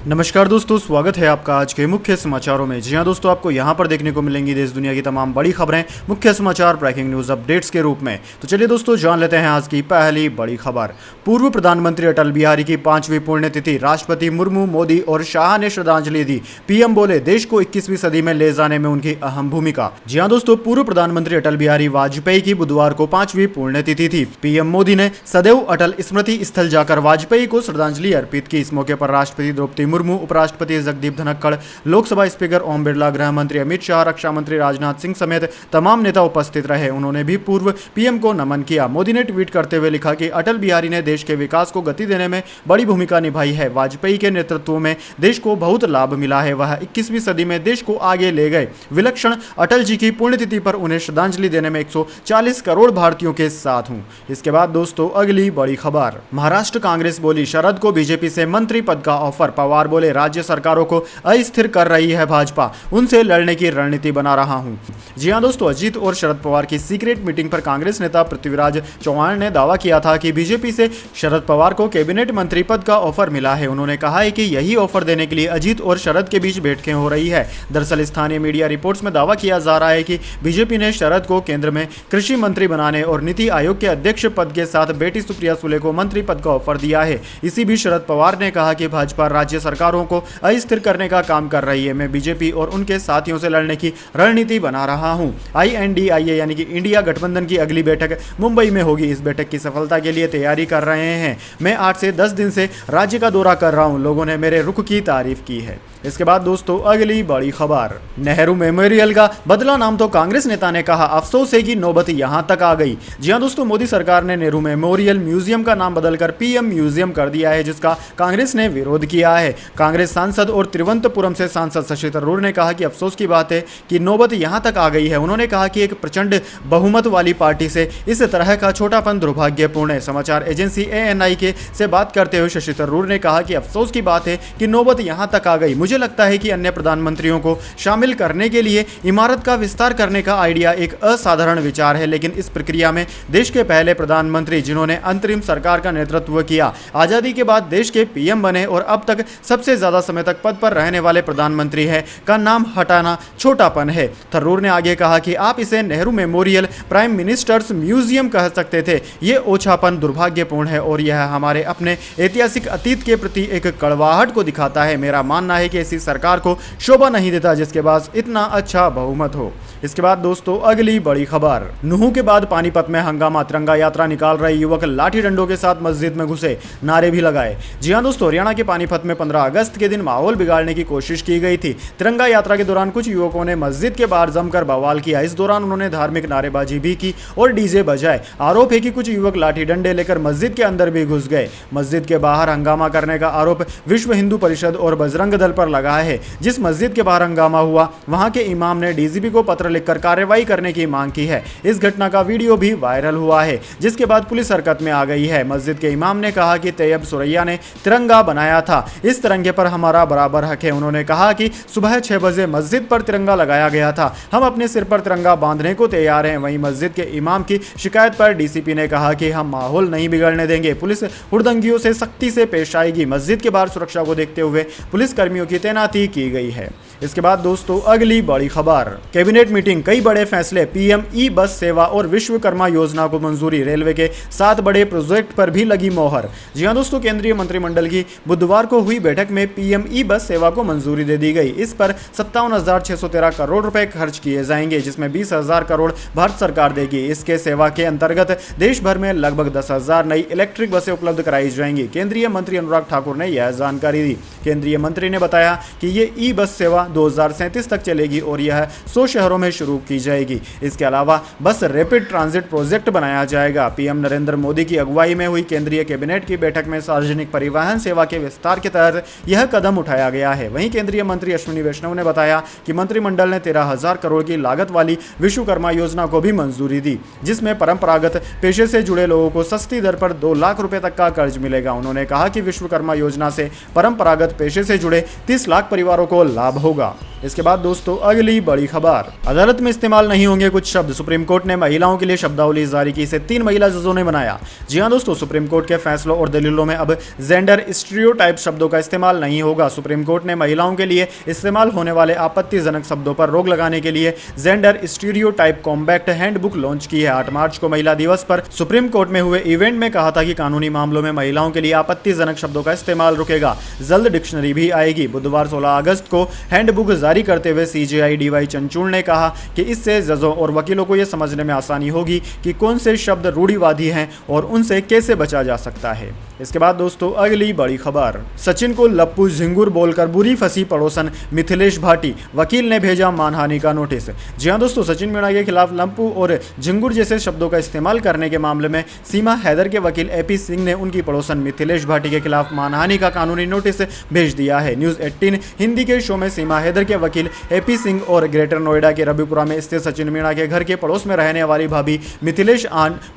नमस्कार दोस्तों, स्वागत है आपका आज के मुख्य समाचारों में। जी हां दोस्तों, आपको यहां पर देखने को मिलेंगी देश दुनिया की तमाम बड़ी खबरें मुख्य समाचार ब्रेकिंग न्यूज अपडेट्स के रूप में। तो चलिए दोस्तों, जान लेते हैं आज की पहली बड़ी खबर। पूर्व प्रधानमंत्री अटल बिहारी की 5वीं पुण्यतिथि, राष्ट्रपति मुर्मू, मोदी और शाह ने श्रद्धांजलि दी। पीएम बोले, देश को 21वीं सदी में ले जाने में उनकी अहम भूमिका। जी हां दोस्तों, पूर्व प्रधानमंत्री अटल बिहारी वाजपेयी की बुधवार को 5वीं पुण्यतिथि थी। पीएम मोदी ने सदैव अटल स्मृति स्थल जाकर वाजपेयी को श्रद्धांजलि अर्पित की। इस मौके पर राष्ट्रपति द्रौपदी मुर्मू, उपराष्ट्रपति जगदीप धनखड़, लोकसभा स्पीकर ओम बिरला, गृह मंत्री अमित शाह, रक्षा मंत्री राजनाथ सिंह समेत तमाम नेता उपस्थित रहे। उन्होंने भी पूर्व पीएम को नमन किया। मोदी ने ट्वीट करते हुए लिखा कि अटल बिहारी ने देश के विकास को गति देने में बड़ी भूमिका निभाई है। वाजपेयी के नेतृत्व में देश को बहुत लाभ मिला है। वह 21वीं सदी में देश को आगे ले गए। विलक्षण अटल जी की पुण्यतिथि पर उन्हें श्रद्धांजलि देने में 140 करोड़ भारतीयों के साथ हूं। इसके बाद दोस्तों, अगली बड़ी खबर। महाराष्ट्र कांग्रेस बोली, शरद को बीजेपी से मंत्री पद का ऑफर। पवार बोले, राज्य सरकारों को अस्थिर कर रही है भाजपा, उनसे लड़ने की रणनीति बना रहा हूं। जी हां दोस्तों, अजीत और शरद पवार की सीक्रेट मीटिंग पर कांग्रेस नेता पृथ्वीराज चौहान ने दावा किया था कि बीजेपी से शरद पवार को कैबिनेट मंत्री पद का ऑफर मिला है। उन्होंने कहा है कि यही ऑफर देने के लिए अजीत और शरद के बीच बैठकें हो रही है। दरअसल स्थानीय मीडिया रिपोर्ट्स में दावा किया जा रहा है कि बीजेपी ने शरद को केंद्र में कृषि मंत्री बनाने और नीति आयोग के अध्यक्ष पद के साथ बेटी सुप्रिया सुले को मंत्री पद का ऑफर दिया है। इसी बीच शरद पवार ने कहा कि भाजपा राज्य सरकारों को अस्थिर करने का काम कर रही है। मैं बीजेपी और उनके साथियों से लड़ने की रणनीति बना रहा हूं। INDIA यानी कि इंडिया गठबंधन की अगली बैठक मुंबई में होगी। इस बैठक की सफलता के लिए तैयारी कर रहे हैं। मैं 8 से 10 दिन से राज्य का दौरा कर रहा हूं। लोगों ने मेरे रुख की तारीफ की है। इसके बाद दोस्तों, अगली बड़ी खबर। नेहरू मेमोरियल का बदला नाम तो कांग्रेस नेता ने कहा, अफसोस है कि नौबत यहां तक आ गई। जी हां दोस्तों, मोदी सरकार ने नेहरू मेमोरियल म्यूजियम का नाम बदलकर पीएम म्यूजियम कर दिया है, जिसका कांग्रेस ने विरोध किया है। कांग्रेस सांसद और तिरुवनंतपुरम से सांसद शशि थरूर ने कहा कि अफसोस की बात है कि नौबत यहां तक आ गई है। उन्होंने कहा कि एक प्रचंड बहुमत वाली पार्टी से इस तरह का छोटापन दुर्भाग्यपूर्ण है। समाचार एजेंसी ANI से बात करते हुए शशि थरूर ने कहा कि अफसोस की बात है कि नौबत यहां तक आ गई। मुझे लगता है कि अन्य प्रधानमंत्रियों को शामिल करने के लिए इमारत का विस्तार करने का आइडिया एक असाधारण विचार है, लेकिन इस प्रक्रिया में देश के पहले प्रधानमंत्री जिन्होंने अंतरिम सरकार का नेतृत्व किया, आजादी के बाद देश के पीएम बने और अब तक सबसे ज्यादा समय तक पद पर रहने वाले प्रधानमंत्री है का नाम हटाना छोटापन है। थरूर ने आगे कहा कि आप इसे Nehru memorial prime ministers museum कह सकते थे। ये ओछापन दुर्भाग्यपूर्ण है और यह हमारे अपने ऐतिहासिक अतीत के प्रति एक कड़वाहट को दिखाता है। मेरा मानना है कि ऐसी सरकार को शोभा नहीं देता जिसके पास इतना अच्छा बहुमत हो। इसके बाद दोस्तों, अगली बड़ी खबर। नूह के बाद पानीपत में हंगामा, तिरंगा यात्रा निकाल रहे युवक लाठी डंडों के साथ मस्जिद में घुसे, नारे भी लगाए। जी हां दोस्तों, हरियाणा के पानीपत में 15 अगस्त के दिन माहौल बिगाड़ने की कोशिश की गई थी। तिरंगा यात्रा के दौरान कुछ युवकों ने मस्जिद के बाहर जमकर बवाल किया। इस दौरान उन्होंने धार्मिक नारेबाजी भी की और डीजे बजाए। आरोप है कि कुछ युवक लाठी डंडे लेकर मस्जिद के अंदर भी घुस गए। मस्जिद के बाहर हंगामा करने का आरोप विश्व हिंदू परिषद और बजरंग दल पर लगा है। जिस मस्जिद के बाहर हंगामा हुआ, वहां के इमाम ने डीजीपी को पत्र लिखकर कार्रवाई करने की मांग की है। इस घटना का वीडियो भी वायरल हुआ है, जिसके बाद पुलिस हरकत में आ गई है। मस्जिद के इमाम ने कहा कि तैयब सुरैया ने तिरंगा बनाया था, इस तिरंगे पर हमारा बराबर हक है। उन्होंने कहा कि सुबह 6 बजे मस्जिद पर तिरंगा लगाया गया था, हम अपने सिर पर तिरंगा बांधने को तैयार हैं। वहीं मस्जिद के इमाम की शिकायत पर डीसीपी ने कहा कि हम माहौल नहीं बिगड़ने देंगे, पुलिस हुड़दंगियों से सख्ती से पेश आएगी। मस्जिद के बाहर सुरक्षा को देखते हुए पुलिस कर्मियों की तैनाती की गई है। इसके बाद दोस्तों, अगली बड़ी खबर। कैबिनेट मीटिंग, कई बड़े फैसले, पीएम ई बस सेवा और विश्वकर्मा योजना को मंजूरी। रेलवे के 7 बड़े प्रोजेक्ट पर भी लगी मोहर। जी हां दोस्तों, केंद्रीय मंत्रिमंडल की बुधवार को हुई बैठक में पीएम ई बस सेवा को मंजूरी दे दी गई। इस पर 57,613 करोड़ रुपए खर्च किए जाएंगे, जिसमें 20,000 करोड़ भारत सरकार देगी। इसके सेवा के अंतर्गत देश भर में लगभग 10,000 नई इलेक्ट्रिक बसें उपलब्ध कराई जाएंगी। केंद्रीय मंत्री अनुराग ठाकुर ने यह जानकारी दी। केंद्रीय मंत्री ने बताया कि ये ई बस सेवा 2037 तक चलेगी और यह 100 शहरों में शुरू की जाएगी। इसके अलावा बस रैपिड ट्रांजिट प्रोजेक्ट बनाया जाएगा। पीएम नरेंद्र मोदी की अगुवाई में हुई केंद्रीय कैबिनेट की बैठक में सार्वजनिक परिवहन सेवा के विस्तार के तहत यह कदम उठाया गया है। वहीं केंद्रीय मंत्री अश्विनी वैष्णव ने बताया कि मंत्रिमंडल ने 13,000 करोड़ की लागत वाली विश्वकर्मा योजना को भी मंजूरी दी, जिसमें परंपरागत पेशे से जुड़े लोगों को सस्ती दर पर 2 लाख रुपए तक का कर्ज मिलेगा। उन्होंने कहा कि विश्वकर्मा योजना से परंपरागत ढांचागत पेशे से जुड़े 30 लाख परिवारों को लाभ होगा। इसके बाद दोस्तों अगली बड़ी खबर, अदालत में इस्तेमाल नहीं होंगे कुछ शब्द, सुप्रीम कोर्ट ने महिलाओं के लिए शब्दावली जारी की, इसे 3 महिला जजों ने बनाया। जी हां दोस्तों, सुप्रीम कोर्ट के फैसलों और दलीलों में अब जेंडर स्टीरियोटाइप शब्दों का इस्तेमाल नहीं होगा। सुप्रीम कोर्ट ने महिलाओं के लिए इस्तेमाल होने वाले आपत्तिजनक शब्दों पर रोक लगाने के लिए gender stereotype compact handbook launch की है। 8 मार्च को महिला दिवस पर सुप्रीम कोर्ट में हुए इवेंट में कहा था कि कानूनी मामलों में महिलाओं के लिए आपत्तिजनक शब्दों का इस्तेमाल रुकेगा, जल्द डिक्शनरी भी आएगी। बुधवार 16 अगस्त को हैंडबुक जारी करते हुए सीजेआई डीवाई चंचूड़ ने कहा कि इससे जजों और वकीलों को यह समझने में आसानी होगी कि कौन से शब्द रूढ़िवादी हैं और उनसे कैसे बचा जा सकता है। इसके बाद दोस्तों अगली बड़ी खबर, सचिन को लप्पू झिंगुर बोलकर बुरी फंसी पड़ोसन मिथिलेश भाटी, वकील ने भेजा मानहानि का नोटिस। जी हां दोस्तों, सचिन मीणा के खिलाफ लप्पू और झिंगुर जैसे शब्दों का इस्तेमाल करने के मामले में सीमा हैदर के वकील एपी सिंह ने उनकी पड़ोसन मिथिलेश भाटी के खिलाफ मानहानि का कानूनी नोटिस भेज दिया है। न्यूज 18 हिंदी के शो में सीमा हैदर के वकील एपी सिंह और ग्रेटर नोएडा के रविपुरा में स्थित सचिन मीणा के घर के पड़ोस में रहने वाली भाभी मिथिलेश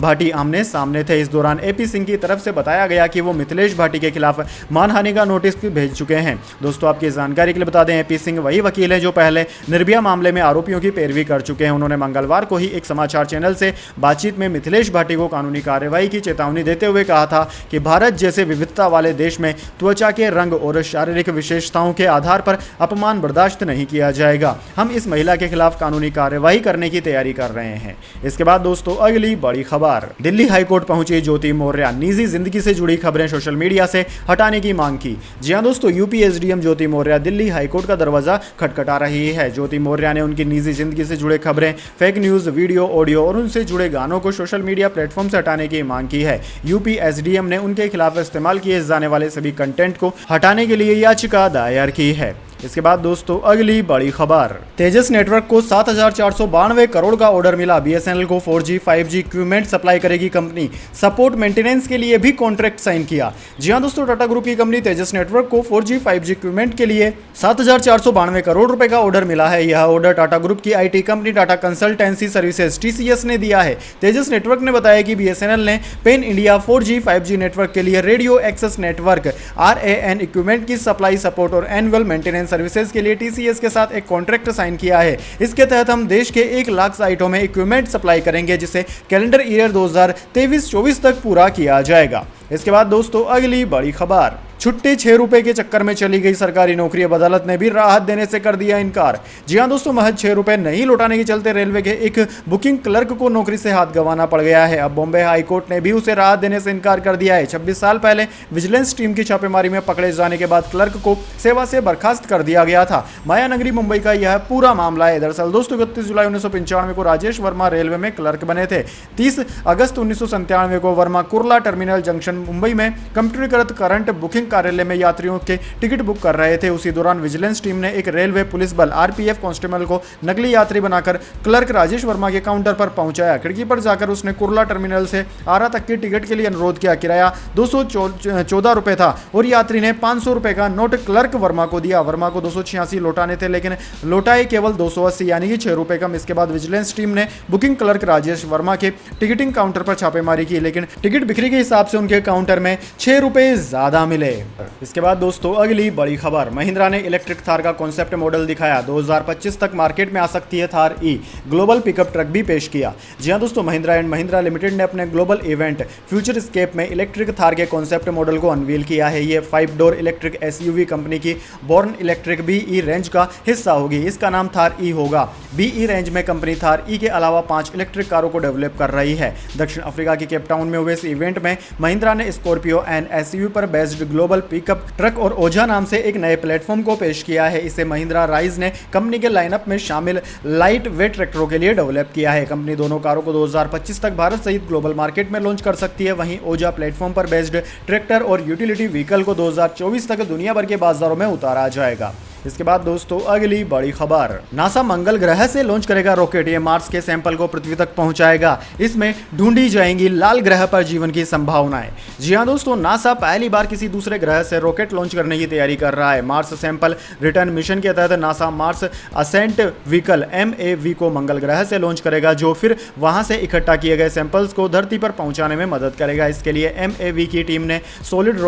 भाटी आमने सामने थे। इस दौरान एपी सिंह की तरफ से बताया गया कि वो मिथिलेश भाटी के खिलाफ मानहानि का नोटिस भेज चुके हैं। दोस्तों आपकी जानकारी के लिए बता दें, एपी सिंह वही वकील है जो पहले निर्भया मामले में आरोपियों की पैरवी कर चुके हैं। उन्होंने मंगलवार को ही एक समाचार चैनल से बातचीत में मिथिलेश भाटी को कानूनी कार्रवाई की चेतावनी देते हुए कहा था कि भारत जैसे विविधता वाले देश में त्वचा के रंग और शारीरिक विशेषताओं के आधार पर अपमान बर्दाश्त नहीं किया जाएगा। हम इस महिला के खिलाफ कानूनी कार्रवाई करने की तैयारी कर रहे हैं। इसके बाद दोस्तों अगली बड़ी खबर, दिल्ली हाईकोर्ट पहुंची ज्योति मौर्य, निजी जिंदगी से जुड़ी खबरें सोशल मीडिया से हटाने की मांग की। जी हां दोस्तों, यूपी एसडीएम ज्योति मौर्य दिल्ली हाईकोर्ट का दरवाजा खटखटा रही है। ज्योति मौर्य ने उनकी निजी जिंदगी से जुड़े खबरें, फेक न्यूज, वीडियो, ऑडियो और उनसे जुड़े गानों को सोशल मीडिया प्लेटफॉर्म से हटाने की मांग की है। यूपी एसडीएम ने उनके खिलाफ इस्तेमाल किए जाने वाले सभी कंटेंट को हटाने के लिए याचिका दायर की है। इसके बाद दोस्तों अगली बड़ी खबर, तेजस नेटवर्क को 7,492 करोड़ का ऑर्डर मिला। बीएसएनएल को 4G 5G इक्विपमेंट सप्लाई करेगी कंपनी, सपोर्ट मेंटेनेंस के लिए भी कॉन्ट्रैक्ट साइन किया। जी हां दोस्तों, टाटा ग्रुप की कंपनी तेजस नेटवर्क को 4G 5G इक्विपमेंट के लिए 7,492 करोड़ रुपए का ऑर्डर मिला है। यह ऑर्डर टाटा ग्रुप की IT company Tata consultancy services TCS ने दिया है। तेजस नेटवर्क ने बताया कि बीएसएनएल ने pen India 4G 5G network के लिए radio access network RAN equipment की सप्लाई, सपोर्ट और एनुअल मेंटेनेंस सर्विसेज के लिए TCS के साथ एक कॉन्ट्रैक्ट साइन किया है। इसके तहत हम देश के 1 लाख साइटों में इक्विपमेंट सप्लाई करेंगे, जिसे कैलेंडर ईयर 2023-24 तक पूरा किया जाएगा। इसके बाद दोस्तों अगली बड़ी खबर, छुट्टी 6 रुपए के चक्कर में चली गई सरकारी नौकरी, अब अदालत ने भी राहत देने से कर दिया इनकार। जी हां दोस्तों, महज 6 रुपए नहीं लौटाने के चलते रेलवे के एक बुकिंग क्लर्क को नौकरी से हाथ गंवाना पड़ गया है। अब बॉम्बे हाई कोर्ट ने भी उसे राहत देने से इनकार कर दिया है। 26 साल पहले विजिलेंस टीम की छापेमारी में पकड़े जाने के बाद क्लर्क को सेवा से बर्खास्त कर दिया गया था। मायानगरी मुंबई का यह पूरा मामला है। दरअसल दोस्तों 31 जुलाई 1995 को राजेश वर्मा रेलवे में क्लर्क बने थे। 30 अगस्त 1997 को वर्मा कुर्ला टर्मिनल जंक्शन मुंबई में कंप्यूटरीकृत करंट बुकिंग कार्यालय में यात्रियों के टिकट बुक कर रहे थे। उसी दौरान विजिलेंस टीम ने एक रेलवे पुलिस बल RPF कांस्टेबल को नकली यात्री बनाकर क्लर्क राजेश वर्मा के काउंटर पर पहुंचाया। खिड़की पर जाकर उसने कुर्ला टर्मिनल से आरा तक के टिकट के लिए अनुरोध किया। किराया 214 रुपए था और यात्री ने 500 रुपए का नोट क्लर्क वर्मा को दिया। वर्मा को 286 लौटाने थे, लेकिन लौटाए केवल 280 यानी कि 6 रुपए कम। इसके बाद विजिलेंस टीम ने बुकिंग क्लर्क राजेश वर्मा के टिकटिंग काउंटर पर छापेमारी की, लेकिन टिकट बिक्री के हिसाब से उनके काउंटर में 6 रुपए ज्यादा मिले। इसके बाद दोस्तों अगली बड़ी खबर, महिंद्रा ने इलेक्ट्रिक थार का कॉन्सेप्ट मॉडल दिखाया। 2025 तक मार्केट में आ सकती है थार ई, ग्लोबल पिकअप ट्रक भी पेश किया। जी हां दोस्तों, महिंद्रा एंड महिंद्रा लिमिटेड ने अपने ग्लोबल इवेंट फ्यूचर स्केप में इलेक्ट्रिक थार के कॉन्सेप्ट मॉडल को अनवील किया है। ये 5 डोर इलेक्ट्रिक SUV कंपनी की बॉर्न इलेक्ट्रिक BE रेंज का हिस्सा होगी। इसका नाम थार ई होगा। BE रेंज में कंपनी थार ई के अलावा 5 इलेक्ट्रिक कारों को डेवलप कर रही है। दक्षिण अफ्रीका के केपटाउन में हुए इस इवेंट में महिंद्रा ने स्कॉर्पियो एंड SUV पर बेस्ड ग्लोबल पिकअप ट्रक और ओझा नाम से एक नए प्लेटफॉर्म को पेश किया है। इसे महिंद्रा राइज ने कंपनी के लाइनअप में शामिल लाइट वेट ट्रैक्टरों के लिए डेवलप किया है। कंपनी दोनों कारों को 2025 तक भारत सहित ग्लोबल मार्केट में लॉन्च कर सकती है। वहीं ओझा प्लेटफॉर्म पर बेस्ड ट्रैक्टर और यूटिलिटी व्हीकल को 2024 तक दुनिया भर के बाजारों में उतारा जाएगा। इसके बाद दोस्तों अगली बड़ी खबर, नासा मंगल ग्रह से लॉन्च करेगा रॉकेट, ये मार्स के सैंपल को पृथ्वी तक पहुंचाएगा, इसमें ढूंढी जाएंगी लाल ग्रह पर जीवन की संभावनाएं। जी हां दोस्तों, नासा पहली बार किसी दूसरे ग्रह से रॉकेट लॉन्च करने की तैयारी कर रहा है। मार्स सैंपल रिटर्न मिशन के तहत NASA Mars ascent vehicle MAV को मंगल ग्रह से लॉन्च करेगा, जो फिर वहां से इकट्ठा किए गए सैंपल्स को धरती पर पहुंचाने में मदद करेगा। इसके लिए MAV की टीम ने सॉलिड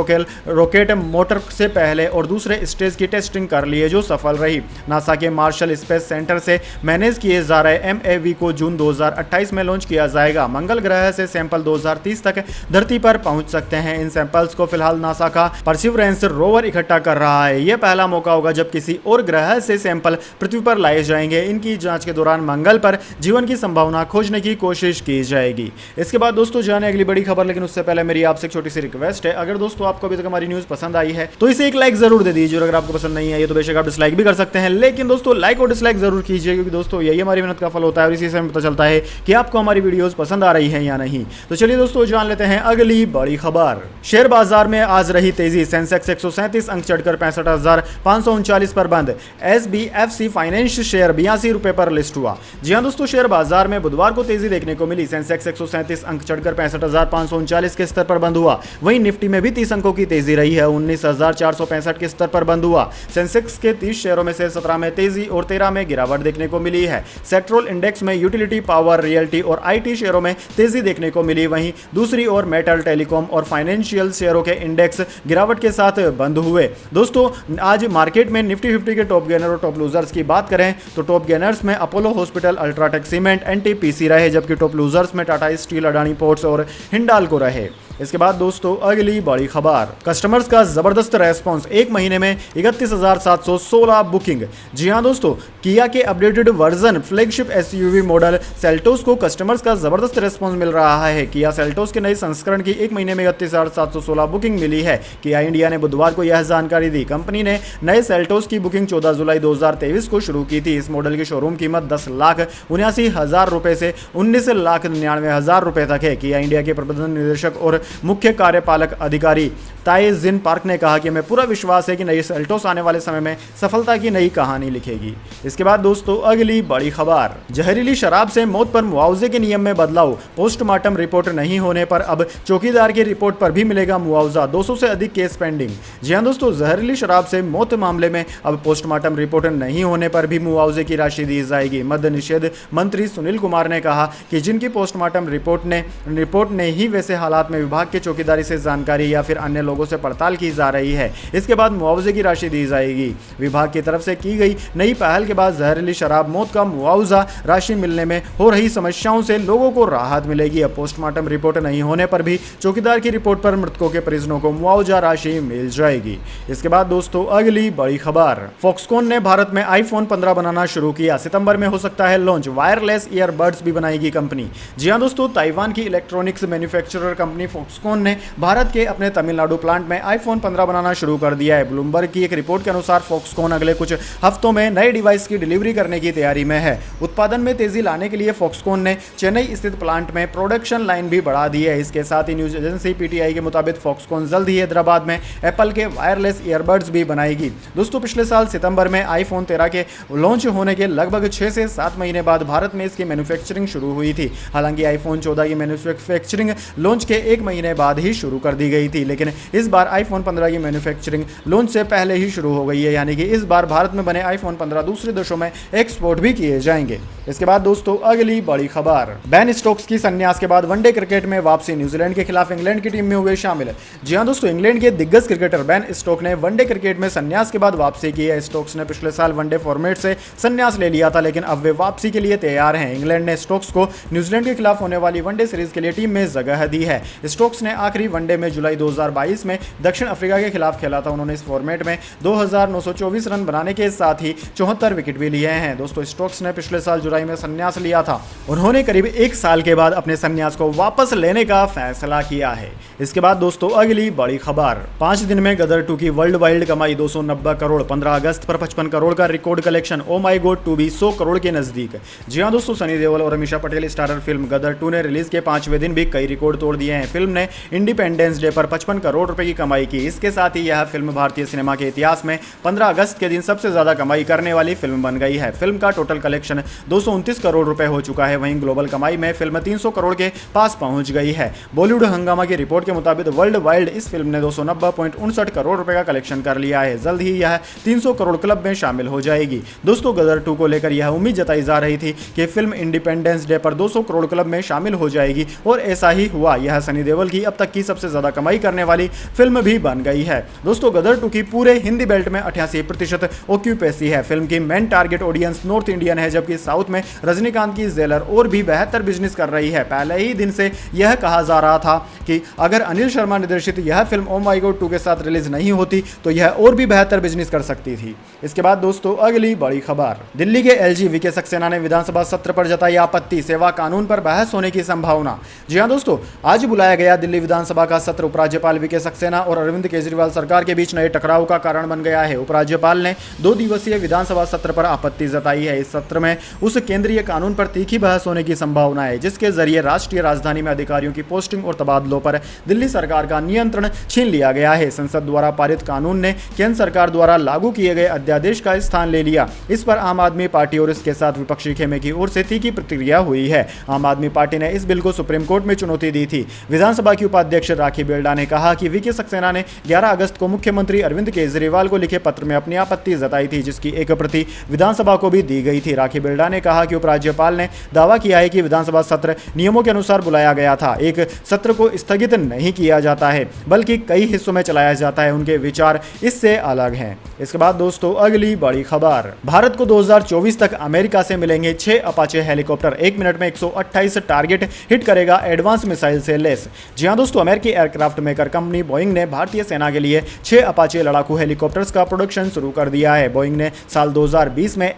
रॉकेट मोटर से पहले और दूसरे स्टेज की टेस्टिंग कर ली है, जो सफल रही। नासा के मार्शल स्पेस सेंटर से मैनेज किए जा रहे MAV को जून 2028 में लॉन्च किया जाएगा। मंगल ग्रह से सैंपल 2030 तक धरती पर पहुंच सकते हैं। इन सैंपल्स को फिलहाल नासा का परसिवरेंस रोवर इकट्ठा कर रहा है। यह पहला मौका होगा जब किसी और ग्रह से सैंपल पृथ्वी पर लाए जाएंगे। इनकी जांच के दौरान मंगल पर जीवन की संभावना खोजने की कोशिश की जाएगी। इसके बाद दोस्तों जाने अगली बड़ी खबर, लेकिन उससे पहले मेरी आपसे एक छोटी सी रिक्वेस्ट है, अगर दोस्तों आपको अभी तक हमारी न्यूज पसंद आई है तो इसे एक लाइक जरूर दे दीजिए। अगर आपको पसंद नहीं आई तो बेशक आप डिसलाइक भी कर सकते हैं, लेकिन दोस्तों लाइक और डिसलाइक जरूर कीजिए, क्योंकि दोस्तों यही हमारी मेहनत का फल होता है और इसी से हमें पता चलता है कि आपको हमारी वीडियोस पसंद आ रही हैं या नहीं। तो चलिए दोस्तों जान लेते हैं अगली बड़ी खबर। शेयर बाजार में आज रही तेजी, सेंसेक्स 137 अंक चढ़कर 65,539 पर बंद। SBFC फाइनेंस शेयर 82 रुपए पर लिस्ट हुआ। जी हां दोस्तों, शेयर बाजार में बुधवार को तेजी देखने को मिली। सेंसेक्स 137 अंक चढ़कर 65,539 के स्तर पर बंद हुआ। वहीं निफ्टी में भी 30 अंकों की तेजी रही है, 19,465 के स्तर पर बंद हुआ। सेंसेक्स के 30 शेयरों में से 17 में तेजी और 13 में गिरावट देखने को मिली है। सेक्टोरल इंडेक्स में यूटिलिटी, पावर, रियल्टी और IT शेयरों में तेजी देखने को मिली। वहीं दूसरी ओर मेटल, टेलीकॉम और फाइनेंशियल शेयरों के इंडेक्स गिरावट के साथ बंद हुए। दोस्तों आज मार्केट में निफ्टी 50 के टॉप गेनर और टॉप लूजर्स की बात करें तो टॉप गेनर्स में Apollo hospital, UltraTech cement, NTPC रहे, जबकि टॉप लूजर्स में टाटा स्टील, अडानी पोर्ट्स और हिंडाल्को रहे। इसके बाद दोस्तों अगली बड़ी खबर, कस्टमर्स का जबरदस्त रेस्पॉन्स, एक महीने में 31,716 बुकिंग। जी हां दोस्तों, किया के updated version flagship SUV model Seltos को कस्टमर्स का जबरदस्त रेस्पॉन्स मिल रहा है। किया सेल्टोस के नए संस्करण की एक महीने में 31,716 बुकिंग मिली है। किया इंडिया ने बुधवार को यह जानकारी दी। कंपनी ने नए सेल्टोस की बुकिंग 14 जुलाई 2023 को शुरू की थी। इस मॉडल की शोरूम कीमत 10,79,000 रुपए से 19,99,000 रुपए तक है। किया इंडिया के प्रबंधन निदेशक और मुख्य कार्यपालक अधिकारी ताई जिन पार्क ने कहा कि हमें पूरा विश्वास है कि नई सेल्टोस आने वाले समय में सफलता की नई कहानी लिखेगी। इसके बाद दोस्तों अगली बड़ी खबर, जहरीली शराब से मौत पर मुआवजे के नियम में बदलाव, पोस्टमार्टम रिपोर्ट नहीं होने पर अब चौकीदार की रिपोर्ट पर भी मिलेगा मुआवजा, 200 से अधिक केस पेंडिंग। जी हां दोस्तों, जहरीली शराब से मौत मामले में अब पोस्टमार्टम रिपोर्ट नहीं होने पर भी मुआवजे की राशि दी जाएगी। मद्य निषेध मंत्री सुनील कुमार ने कहा कि जिनकी पोस्टमार्टम रिपोर्ट ने ही वैसे हालात में विभाग के चौकीदारी से जानकारी या फिर अन्य लोगों से पड़ताल की जा रही है, इसके बाद मुआवजे की राशि दी जाएगी। विभाग की तरफ से की गई नई पहल के बाद जहरीली शराब मौत का मुआवजा राशि मिलने में हो रही समस्याओं से लोगों को राहत मिलेगी। अब पोस्टमार्टम रिपोर्ट नहीं होने पर भी चौकीदार की रिपोर्ट पर मृतकों के परिजनों को मुआवजा राशि मिल जाएगी। इसके बाद दोस्तों अगली बड़ी खबर, फॉक्सकॉन ने भारत में iPhone 15 बनाना शुरू किया, सितंबर में हो सकता है लॉन्च। वायरलेस ईयरबड्स भी बनाएगी कंपनी। जी हां दोस्तों, ताइवान की इलेक्ट्रॉनिक्स मैन्युफैक्चरर कंपनी फॉक्सकॉन ने भारत के अपने तमिलनाडु प्लांट में iPhone 15 बनाना शुरू कर दिया है। ब्लूमबर्ग की एक रिपोर्ट के अनुसार फॉक्सकॉन अगले कुछ हफ्तों में नए डिवाइस की डिलीवरी करने की तैयारी में है। उत्पादन में तेजी लाने के लिए फॉक्सकॉन ने चेन्नई स्थित प्लांट में प्रोडक्शन लाइन भी बढ़ा दी है। इसके साथ ही न्यूज एजेंसी PTI के मुताबिक फॉक्सकॉन जल्द ही हैदराबाद में एप्पल के वायरलेस ईयरबड्स भी बनाएगी। दोस्तों पिछले साल सितंबर में iPhone 13 के लॉन्च होने के लगभग 6 से 7 महीने बाद भारत में इसकी मैन्युफैक्चरिंग शुरू हुई थी। हालांकि iPhone 14 की मैन्युफैक्चरिंग लॉन्च के एक महीने बाद ही शुरू कर दी गई थी, लेकिन इस बार iPhone 15 की मैन्युफैक्चरिंग लॉन्च से पहले ही शुरू हो गई है, यानी कि इस बार भारत में बने iPhone 15 दूसरे देशों में एक्सपोर्ट भी किए जाएंगे। इसके बाद दोस्तों अगली बड़ी खबर, बेन स्टोक्स की संन्यास के बाद वनडे क्रिकेट में वापसी, न्यूजीलैंड के खिलाफ इंग्लैंड की टीम में हुए शामिल। जी हां दोस्तों, इंग्लैंड के दिग्गज क्रिकेटर बेन स्टोक ने वनडे क्रिकेट में संन्यास के बाद वापसी की है। स्टोक्स ने पिछले साल वनडे फॉर्मेट से संन्यास ले लिया था, लेकिन अब वे वापसी के लिए तैयार हैं। इंग्लैंड ने स्टोक्स को न्यूजीलैंड के खिलाफ होने वाली वनडे सीरीज के लिए टीम में जगह दी है। स्टोक्स ने आखिरी वनडे में जुलाई 2022 में दक्षिण अफ्रीका के खिलाफ खेला था। उन्होंने इस फॉर्मेट में 2924 रन बनाने के साथ ही 74 विकेट भी लिए हैं। दोस्तों स्टोक्स ने पिछले साल जुलाई में संन्यास लिया था। उन्होंने करीब 1 साल के बाद अपने संन्यास को वापस लेने का फैसला किया है। इसके बाद दोस्तों अगली बड़ी खबर, 5 दिन में गदर 2 की वर्ल्ड वाइड कमाई 290 करोड़, 15 अगस्त पर 55 करोड़ का record collection. Oh my God 2 भी 100 करोड़ के नजदीक। जी हां दोस्तों, सनी देओल और अमीषा पटेल स्टारर फिल्म गदर 2 ने रिलीज के 5वें दिन भी कई रिकॉर्ड तोड़ दिए हैं। फिल्म ने इंडिपेंडेंस डे पर 55 करोड़ रुपए की कमाई की। इसके साथ ही यह फिल्म भारतीय सिनेमा के इतिहास में 15 अगस्त के दिन सबसे ज्यादा कमाई करने वाली फिल्म बन गई है। फिल्म का टोटल कलेक्शन 229 करोड़ रुपए हो चुका है। वहीं ग्लोबल कमाई में फिल्म 300 करोड़ के पास पहुंच गई है। बॉलीवुड हंगामा की रिपोर्ट के मुताबिक वर्ल्ड वाइड इस फिल्म ने 290.59 करोड़ रुपए का कलेक्शन कर लिया है। जल्द ही यह 300 करोड़ क्लब में शामिल हो जाएगी। दोस्तों, गदर 2 को लेकर यह उम्मीद जताई जा रही थी कि फिल्म इंडिपेंडेंस डे पर 200 करोड़ क्लब में शामिल हो जाएगी और ऐसा ही हुआ। यह सनी देओल की अब तक की सबसे ज्यादा कमाई करने वाली फिल्म भी बन गई है। दोस्तों, गदर 2 की पूरे हिंदी बेल्ट में 88% ऑक्यूपेसी है। फिल्म की main target audience north Indian है, जबकि साउथ में रजनीकांत की जेलर और भी बेहतर बिजनेस कर रही है। पहले ही दिन से यह कहा जा रहा था कि अगर अनिल शर्मा निर्देशित यह फिल्म ओ माय गॉड 2 के साथ रिलीज नहीं होती तो यह और भी बेहतर बिजनेस कर सकती थी। इसके बाद दोस्तों, अगली बड़ी खबर, दिल्ली के एलजी वीके सक्सेना ने विधानसभा सत्र पर जताई आपत्ति, सेवा कानून पर बहस होने की संभावना। जी हां दोस्तों, आज बुलाया गया दिल्ली विधानसभा का सत्र उपराज्यपाल वीके सक्सेना और अरविंद केजरीवाल सरकार के बीच नए टकराव का कारण बन गया है। उपराज्यपाल ने 2 दिवसीय विधानसभा सत्र पर आपत्ति जताई है। इस सत्र में उस केंद्रीय कानून पर तीखी बहस होने की संभावना है जिसके जरिए राष्ट्रीय राजधानी में अधिकारियों की पोस्टिंग और तबादलों पर दिल्ली सरकार का नियंत्रण छीन लिया गया है। संसद द्वारा पारित कानून ने केंद्र सरकार द्वारा लागू किए गए अध्यादेश का स्थान ले लिया। इस पर आम आदमी पार्टी और इसके साथ विपक्षी खेमे की ओर से तीखी प्रतिक्रिया हुई है। आम आदमी पार्टी ने इस बिल को सुप्रीम कोर्ट में चुनौती दी थी। विधानसभा की उपाध्यक्ष राखी बेल्डा ने कहा कि वीके सक्सेना ने 11 अगस्त को मुख्यमंत्री अरविंद केजरीवाल को लिखे पत्र में अपनी आपत्ति जताई थी, जिसकी एक प्रति विधानसभा को भी दी गई थी। राखी बेल्डा ने कहा कि उपराज्यपाल ने दावा किया है कि विधानसभा सत्र नियमों के अनुसार बुलाया गया था। एक सत्र को स्थगित नहीं किया जाता है बल्कि कई हिस्सों में चलाया जाता है। उनके विचार इससे अलग हैं। इसके बाद दोस्तों, अगली बड़ी खबर, भारत को 2024 तक अमेरिका से मिलेंगे 6 अपाचे हेलीकॉप्टर। 1 मिनट में 128 टारगेट हिट करेगा एडवांस मिसाइल से लैस। जी हां दोस्तों, अमेरिकी एयरक्राफ्ट मेकर कंपनी बोइंग ने भारतीय सेना के लिए 6 अपाचे लड़ाकू हेलीकॉप्टर्स का प्रोडक्शन शुरू कर दिया है। बोइंग ने साल 2020 में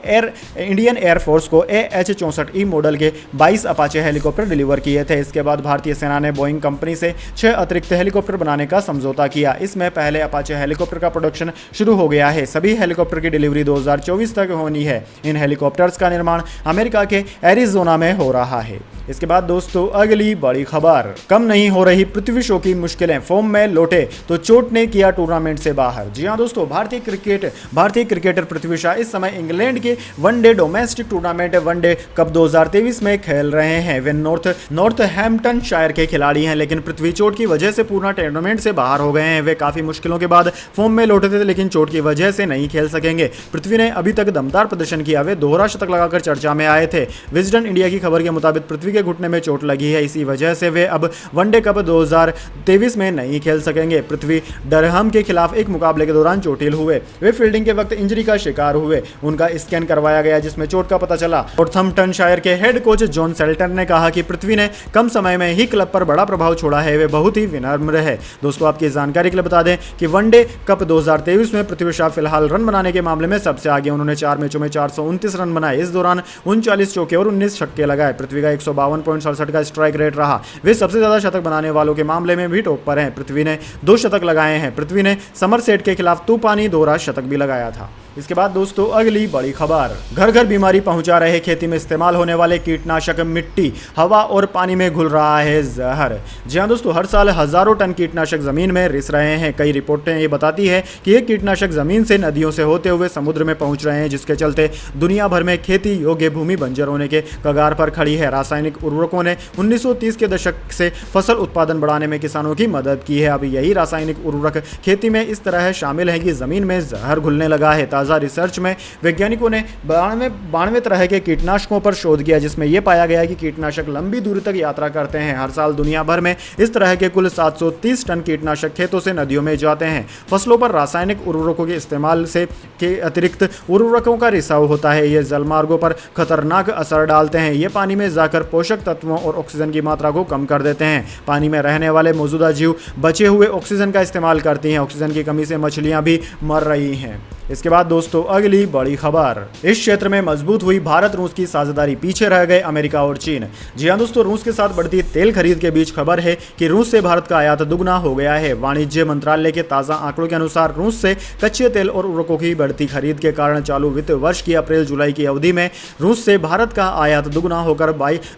इंडियन एयरफोर्स को AH-64E मॉडल के 22 अपाचे हेलीकॉप्टर डिलीवर किए थे। इसके बाद भारतीय सेना ने बोइंग कंपनी से 6 अतिरिक्त हेलीकॉप्टर बनाने का समझौता किया। इसमें पहले अपाचे हेलीकॉप्टर का प्रोडक्शन शुरू हो गया है। सभी हेलीकॉप्टर की डिलीवरी 2024 तक होनी है। इन हेलीकॉप्टर्स का निर्माण अमेरिका के एरिजोना में हो रहा है। इसके बाद दोस्तों, अगली बड़ी खबर, कम नहीं हो रही पृथ्वी शॉ की मुश्किलें, फॉर्म में लौटे तो चोट ने किया टूर्नामेंट से बाहर। जी हां दोस्तों, भारतीय क्रिकेटर पृथ्वी शॉ इस समय इंग्लैंड के one day domestic tournament one day cup 2023 में खेल रहे हैं। वे नॉर्थहैम्पटनशायर के खिलाड़ी हैं, लेकिन पृथ्वी चोट की वजह से पूर्ण टूर्नामेंट से बाहर हो गए हैं। वे काफी मुश्किलों के बाद फॉर्म में लौटे थे, लेकिन चोट की वजह से नहीं खेल सकेंगे। पृथ्वी ने अभी तक दमदार प्रदर्शन किया। वे दोहरा शतक लगाकर चर्चा में आए थे। विजडन इंडिया की खबर के मुताबिक पृथ्वी के घुटने में चोट लगी है। इसी वजह से वे अब वनडे कप 2023 में नहीं खेल सकेंगे। पृथ्वी डरहम के खिलाफ एक मुकाबले के दौरान चोटिल हुए। वे फील्डिंग के वक्त इंजरी का शिकार हुए। उनका स्कैन करवाया गया जिसमें चोट का पता चला। नॉर्थहैम्पटनशायर के हेड कोच जॉन सेल्टन ने कहा कि पृथ्वी ने कम समय में ही क्लब पर बड़ा प्रभाव छोड़ा है। वे बहुत ही विनम्र है। दोस्तों, आपकी जानकारी के लिए बता दें कि वनडे कप 2023 में पृथ्वी शॉ फिलहाल रन बनाने के मामले में सबसे आगे। उन्होंने 4 मैचों में 429 रन बनाए। इस दौरान 39 चौके और 19 छक्के लगाए। पृथ्वी का 152.67 का स्ट्राइक रेट रहा। वे सबसे ज्यादा शतक बनाने वालों के मामले में भी टॉप पर हैं। पृथ्वी ने 2 शतक लगाए हैं। पृथ्वी ने समरसेट के खिलाफ तूफानी दोहरा शतक भी लगाया था। इसके बाद दोस्तों, अगली बड़ी खबर, घर घर बीमारी पहुंचा रहे खेती में इस्तेमाल होने वाले कीटनाशक मिट्टी, हवा और पानी में घुल रहा है जहर। जी हां दोस्तों, हर साल हजारों टन कीटनाशक जमीन में रिस रहे हैं। कई रिपोर्टें ये बताती है कि ये कीटनाशक जमीन से नदियों से होते हुए समुद्र में पहुंच रहे हैं, जिसके चलते दुनिया भर में खेती योग्य भूमि बंजर होने के कगार पर खड़ी है। रासायनिक उर्वरकों ने 1930 के दशक से फसल उत्पादन बढ़ाने में किसानों की मदद की है। अब यही रासायनिक उर्वरक खेती में इस तरह शामिल है कि जमीन में जहर घुलने लगा है। ताज़ा रिसर्च में वैज्ञानिकों ने 92 तरह के कीटनाशकों पर शोध किया, जिसमें यह पाया गया कि कीटनाशक लंबी दूरी तक यात्रा करते हैं। हर साल दुनिया भर में इस तरह के कुल 730 टन कीटनाशक खेतों से नदियों में जाते हैं। फसलों पर रासायनिक उर्वरकों के इस्तेमाल से के अतिरिक्त उर्वरकों का रिसाव होता है। ये जलमार्गों पर खतरनाक असर डालते हैं। ये पानी में जाकर पोषक तत्वों और ऑक्सीजन की मात्रा को कम कर देते हैं। पानी में रहने वाले मौजूदा जीव बचे हुए ऑक्सीजन का इस्तेमाल करती हैं। ऑक्सीजन की कमी से मछलियां भी मर रही हैं। इसके बाद दोस्तों अगली बड़ी खबर, इस क्षेत्र में मजबूत हुई भारत रूस की साझेदारी, पीछे रह गए अमेरिका और चीन। जी हां दोस्तों, रूस के साथ बढ़ती तेल खरीद के बीच खबर है कि रूस से भारत का आयात दुगना हो गया है। वाणिज्य मंत्रालय के ताजा आंकड़ों के अनुसार रूस से कच्चे तेल और उर्वरकों की बढ़ती खरीद के कारण चालू वित्त वर्ष की अप्रैल जुलाई की अवधि में रूस से भारत का आयात दुगना होकर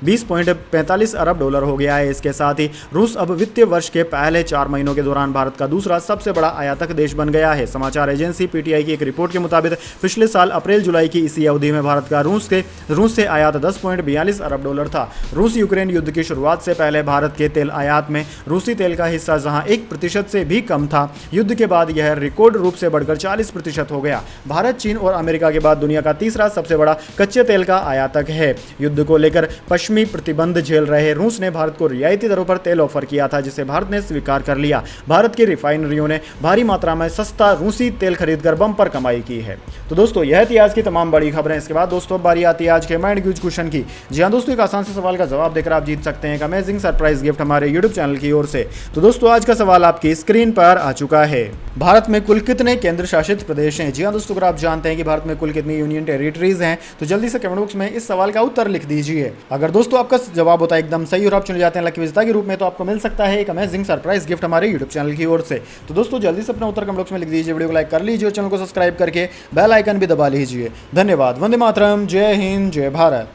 20.45 अरब डॉलर हो गया है। इसके साथ ही रूस अब वित्तीय वर्ष के पहले 4 महीनों के दौरान भारत का दूसरा सबसे बड़ा आयातक देश बन गया है। समाचार एजेंसी पीटीआई की एक रिपोर्ट के मुताबिक पिछले साल अप्रैल जुलाई की इसी अवधि में भारत का रूस से आयात 10.42 अरब डॉलर था। रूस यूक्रेन युद्ध की शुरुआत से पहले भारत के तेल आयात में रूसी तेल का हिस्सा जहां 1% से भी कम था, युद्ध के बाद यह रिकॉर्ड रूप से बढ़कर 40% हो गया। भारत चीन और अमेरिका के बाद दुनिया का तीसरा सबसे बड़ा कच्चे तेल का आयातक है। युद्ध को लेकर पश्चिमी प्रतिबंध झेल रहे रूस ने भारत को रियायती दरों पर तेल ऑफर किया था, जिसे भारत ने स्वीकार कर लिया। भारत की रिफाइनरियों ने भारी मात्रा में सस्ता रूसी तेल खरीदकर बम्पर कमाई की है। तो दोस्तों यह थी आज की तमाम बड़ी खबरें। इसके बाद दोस्तों बारी आती है आज के माइंड क्यूज क्वेश्चन की। जी हाँ दोस्तों, एक आसान से सवाल का जवाब देकर आप जीत सकते हैं एक अमेजिंग सरप्राइज गिफ्ट हमारे यूट्यूब चैनल की ओर से। तो दोस्तों आज का सवाल आपकी स्क्रीन पर आ चुका है। भारत में कुल कितने केंद्र शासित प्रदेश हैं? जी हाँ दोस्तों, अगर आप जानते हैं कि भारत में कुल कितनी यूनियन टेरिटरीज हैं तो जल्दी से कमेंट बॉक्स में इस सवाल का उत्तर लिख दीजिए। अगर दोस्तों आपका जवाब होता है एकदम सही और आप चुने जाते हैं लकी विजेता के रूप में, तो आपको मिल सकता है एक अमेजिंग सरप्राइज गिफ्ट हमारे यूट्यूब चैनल की ओर से। तो दोस्तों जल्दी से अपना उत्तर कमेंट बॉक्स में लिख दीजिए, वीडियो को लाइक कर लीजिए और चैनल को सब्सक्राइब करके बेल आइकन भी दबा लीजिए। धन्यवाद। वंदे मातरम। जय हिंद, जय भारत।